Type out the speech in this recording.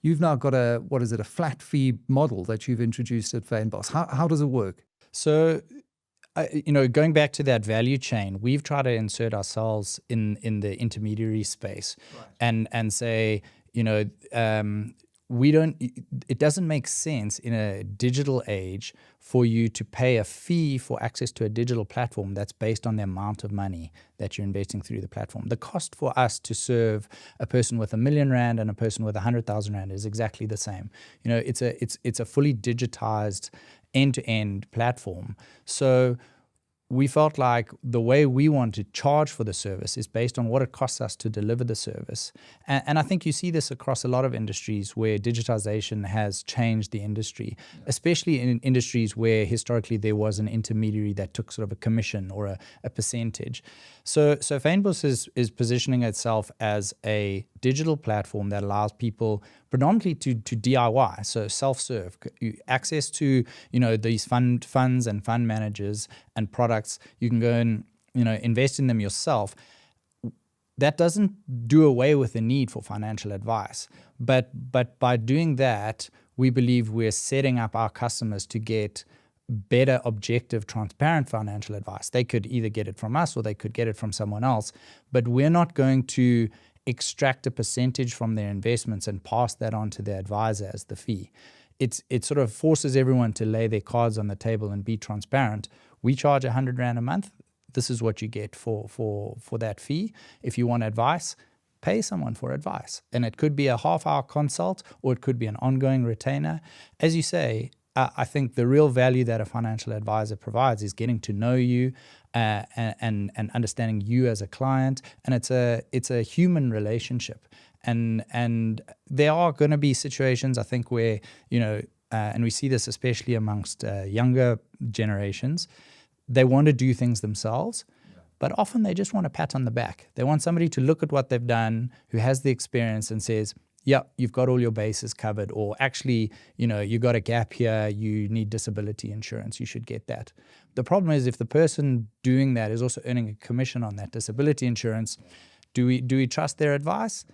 You've now got a flat fee model that you've introduced at Fynbos. How does it work? So, going back to that value chain, we've tried to insert ourselves in the intermediary space, right, and say, it doesn't make sense in a digital age for you to pay a fee for access to a digital platform that's based on the amount of money that you're investing through the platform. The cost for us to serve a person with R1 million and a person with 100,000 Rand is exactly the same. It's a fully digitized end-to-end platform. So we felt like the way we want to charge for the service is based on what it costs us to deliver the service. And I think you see this across a lot of industries where digitization has changed the industry, especially in industries where historically there was an intermediary that took sort of a commission or a percentage. So Fynbos is positioning itself as a digital platform that allows people predominantly to DIY, so self-serve, access to these funds and fund managers and products. You can go and invest in them yourself. That doesn't do away with the need for financial advice, but by doing that, we believe we're setting up our customers to get better, objective, transparent financial advice. They could either get it from us or they could get it from someone else, but we're not going to extract a percentage from their investments and pass that on to their advisor as the fee. It sort of forces everyone to lay their cards on the table and be transparent. We charge 100 Rand a month. This is what you get for that fee. If you want advice, pay someone for advice. And it could be a half-hour consult or it could be an ongoing retainer. As you say, I think the real value that a financial advisor provides is getting to know you and understanding you as a client. And it's a human relationship. And there are going to be situations, I think, where, and we see this especially amongst younger generations, they want to do things themselves. But often they just want a pat on the back. They want somebody to look at what they've done, who has the experience and says, yeah, you've got all your bases covered, or actually, you got a gap here, you need disability insurance, you should get that. The problem is if the person doing that is also earning a commission on that disability insurance, do we trust their advice?